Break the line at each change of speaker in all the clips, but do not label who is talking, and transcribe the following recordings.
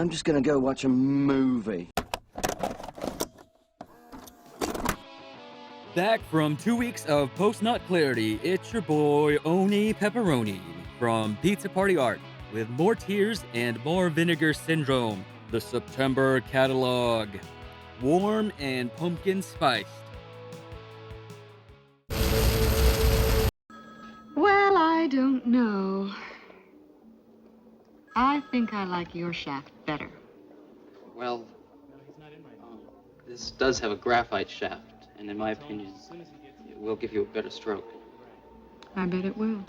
I'm just gonna go watch a movie.
Back from 2 weeks of post-nut clarity, it's your boy Onie Pepperoni from Pizza Party Art with more tears and more Vinegar Syndrome, the September catalog. Warm and pumpkin spiced.
Well, I don't know. I think I like your shaft better.
Well, this does have a graphite shaft, and in my opinion, it will give you a better stroke.
I bet it will.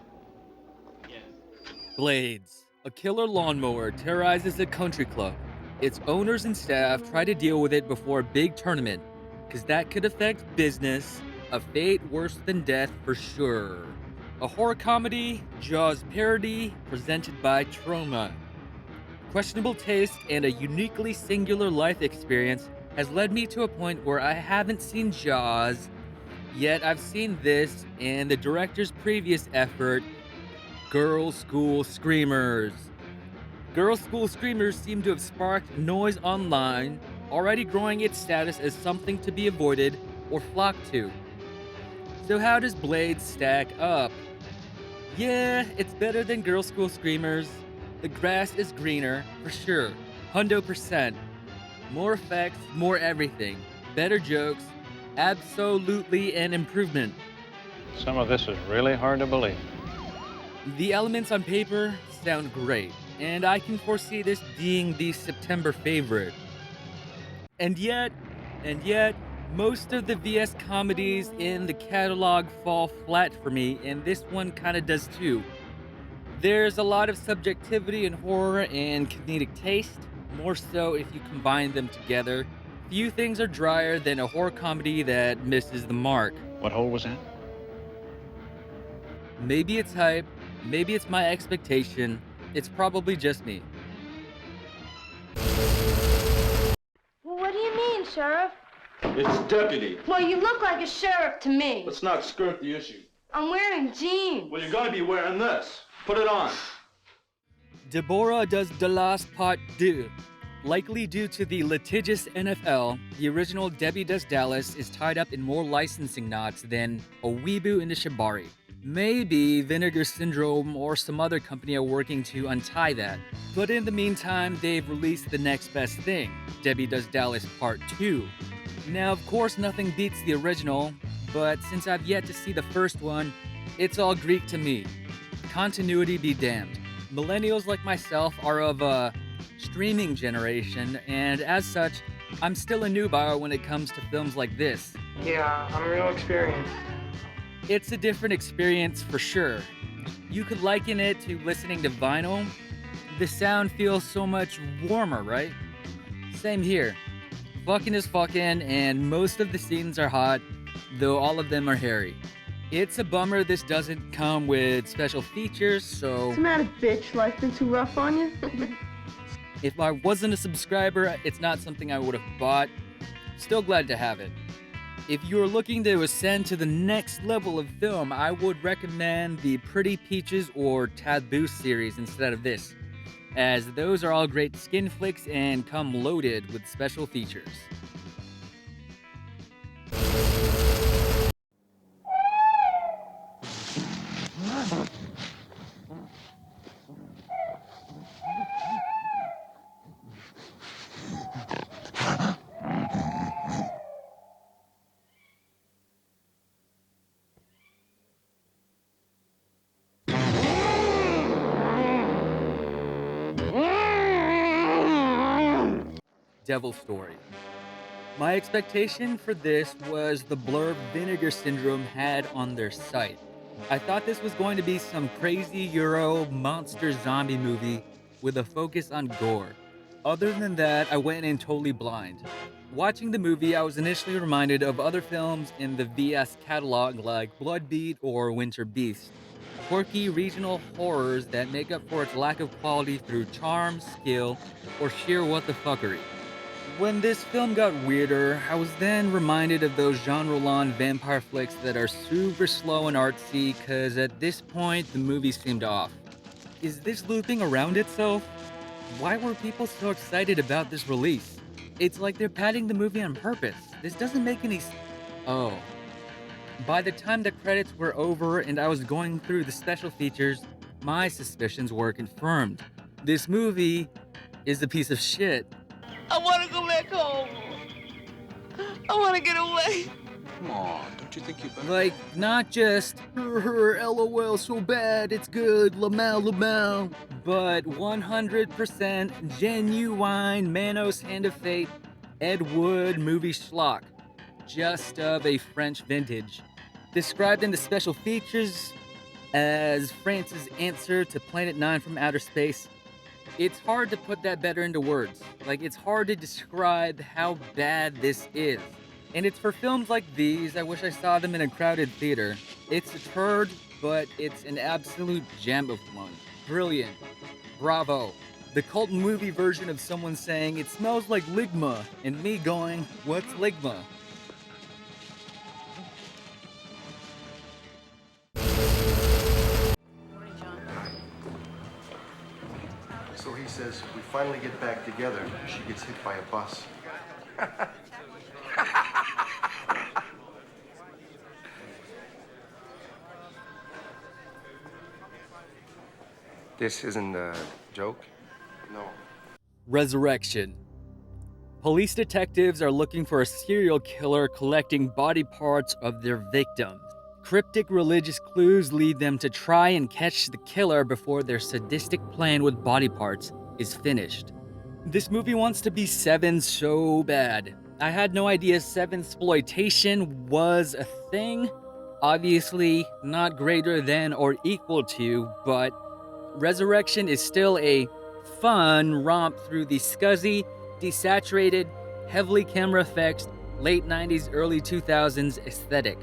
Blades. A killer lawnmower terrorizes a country club. Its owners and staff try to deal with it before a big tournament, because that could affect business, a fate worse than death for sure. A horror comedy, Jaws parody, presented by Trauma. Questionable taste and a uniquely singular life experience has led me to a point where I haven't seen Jaws, yet I've seen this and the director's previous effort, Girls' School Screamers. Girls' School Screamers seem to have sparked noise online, already growing its status as something to be avoided or flocked to. So how does Blades stack up? Yeah, it's better than Girls' School Screamers. The grass is greener, for sure. 100%. More effects, more everything. Better jokes, absolutely an improvement.
Some of this is really hard to believe.
The elements on paper sound great, and I can foresee this being the September favorite. And yet, most of the VS comedies in the catalog fall flat for me, and this one kinda does too. There's a lot of subjectivity in horror and comedic taste, more so if you combine them together. Few things are drier than a horror comedy that misses the mark.
What hole was that?
Maybe it's hype, maybe it's my expectation, it's probably just me.
Well, what do you mean, Sheriff?
It's deputy.
Well, you look like a sheriff to me.
Let's not skirt the issue.
I'm wearing jeans.
Well, you're gonna be wearing this. Put it on.
Deborah does the last part due. Likely due to the litigious NFL, the original Debbie Does Dallas is tied up in more licensing knots than a weeboo in the Shibari. Maybe Vinegar Syndrome or some other company are working to untie that. But in the meantime, they've released the next best thing, Debbie Does Dallas Part 2. Now, of course, nothing beats the original, but since I've yet to see the first one, it's all Greek to me. Continuity be damned. Millennials like myself are of a streaming generation, and as such, I'm still a newbie when it comes to films like this.
Yeah, I'm real experienced.
It's a different experience for sure. You could liken it to listening to vinyl. The sound feels so much warmer, right? Same here. Fucking is fucking, and most of the scenes are hot, though all of them are hairy. It's a bummer this doesn't come with special features, so...
What's the matter, bitch? Life been too rough on you?
If I wasn't a subscriber, it's not something I would have bought. Still glad to have it. If you're looking to ascend to the next level of film, I would recommend the Pretty Peaches or Taboo series instead of this, as those are all great skin flicks and come loaded with special features. Devil Story. My expectation for this was the blurb Vinegar Syndrome had on their site. I thought this was going to be some crazy Euro monster zombie movie with a focus on gore. Other than that, I went in totally blind. Watching the movie, I was initially reminded of other films in the VS catalog like Bloodbeat or Winter Beast. Quirky regional horrors that make up for its lack of quality through charm, skill, or sheer what the fuckery. When this film got weirder, I was then reminded of those genre-long vampire flicks that are super slow and artsy, cause at this point, the movie seemed off. Is this looping around itself? Why were people so excited about this release? It's like they're padding the movie on purpose. This doesn't make any Oh. By the time the credits were over and I was going through the special features, my suspicions were confirmed. This movie is a piece of shit.
I want to go back home. I want to get away.
Come on, don't you think you better?
Like, not just LOL so bad, it's good, lamau, but 100% genuine Manos Hand of Fate, Ed Wood movie schlock, just of a French vintage. Described in the special features as France's answer to Planet 9 from outer space, it's hard to put that better into words. Like, it's hard to describe how bad this is. And it's for films like these, I wish I saw them in a crowded theater. It's a turd, but it's an absolute gem of one. Brilliant. Bravo. The cult movie version of someone saying, "It smells like ligma," and me going, "What's ligma?"
So he says, we finally get back together. She gets hit by a bus. This isn't a joke? No.
Resurrection. Police detectives are looking for a serial killer collecting body parts of their victims. Cryptic religious clues lead them to try and catch the killer before their sadistic plan with body parts is finished. This movie wants to be Seven so bad. I had no idea Sevensploitation was a thing. Obviously, not greater than or equal to, but Resurrection is still a fun romp through the scuzzy, desaturated, heavily camera effects, late 90s, early 2000s aesthetic.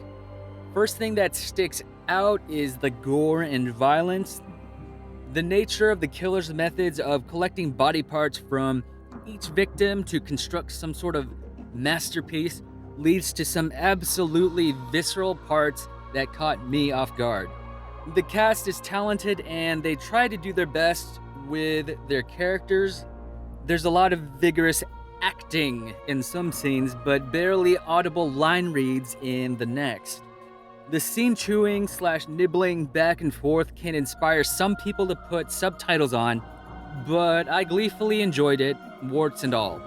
First thing that sticks out is the gore and violence. The nature of the killer's methods of collecting body parts from each victim to construct some sort of masterpiece leads to some absolutely visceral parts that caught me off guard. The cast is talented and they try to do their best with their characters. There's a lot of vigorous acting in some scenes, but barely audible line reads in the next. The scene chewing / nibbling back and forth can inspire some people to put subtitles on, but I gleefully enjoyed it, warts and all.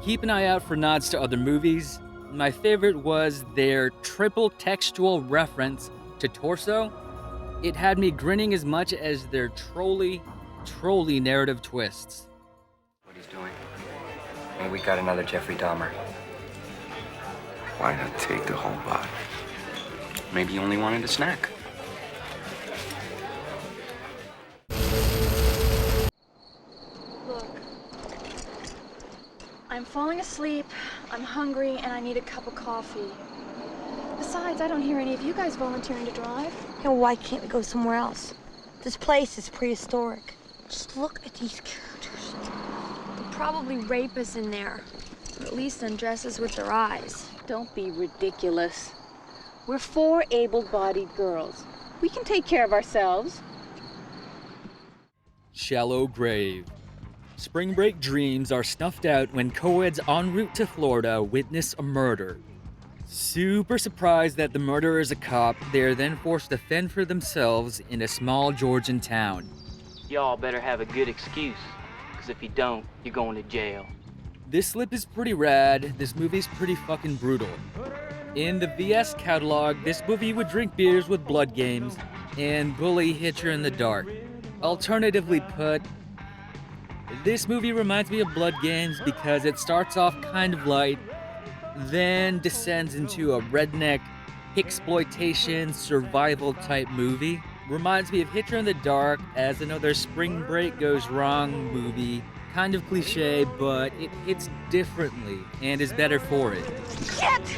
Keep an eye out for nods to other movies. My favorite was their triple textual reference to Torso. It had me grinning as much as their trolly narrative twists.
What he's doing. And we got another Jeffrey Dahmer.
Why not take the whole body?
Maybe he only wanted a snack.
Look, I'm falling asleep, I'm hungry, and I need a cup of coffee. Besides, I don't hear any of you guys volunteering to drive.
Yeah, why can't we go somewhere else? This place is prehistoric. Just look at these characters. They'll probably rape us in there. Or at least undress us with their eyes.
Don't be ridiculous. We're 4 able-bodied girls. We can take care of ourselves.
Shallow grave. Spring break dreams are snuffed out when co-eds en route to Florida witness a murder. Super surprised that the murderer is a cop, they are then forced to fend for themselves in a small Georgian town.
Y'all better have a good excuse, because if you don't, you're going to jail.
This slip is pretty rad, this movie's pretty fucking brutal. In the VS catalog, this movie would drink beers with blood games and bully Hitcher in the dark. Alternatively put, this movie reminds me of Blood Games because it starts off kind of light, then descends into a redneck exploitation survival type movie. Reminds me of Hitcher in the Dark as another spring break goes wrong movie. Kind of cliche, but it hits differently and is better for it.
Shit!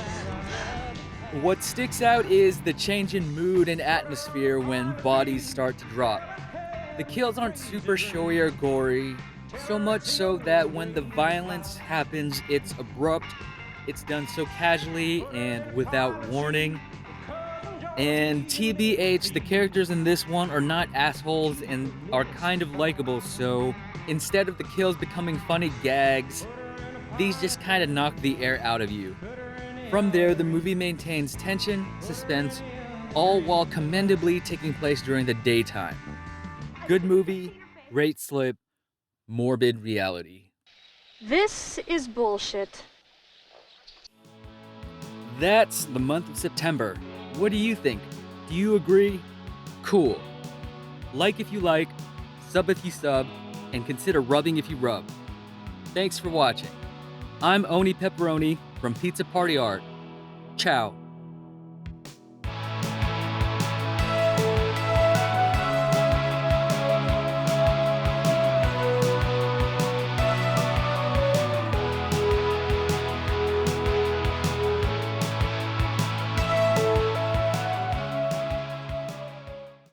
What sticks out is the change in mood and atmosphere when bodies start to drop. The kills aren't super showy or gory, so much so that when the violence happens, it's abrupt, it's done so casually and without warning. And TBH, the characters in this one are not assholes and are kind of likable, so instead of the kills becoming funny gags, these just kind of knock the air out of you. From there, the movie maintains tension, suspense, all while commendably taking place during the daytime. Good movie, great slip, morbid reality.
This is bullshit.
That's the month of September. What do you think? Do you agree? Cool. Like if you like, sub if you sub, and consider rubbing if you rub. Thanks for watching. I'm Onie Pepperoni from Pizza Party Art. Ciao.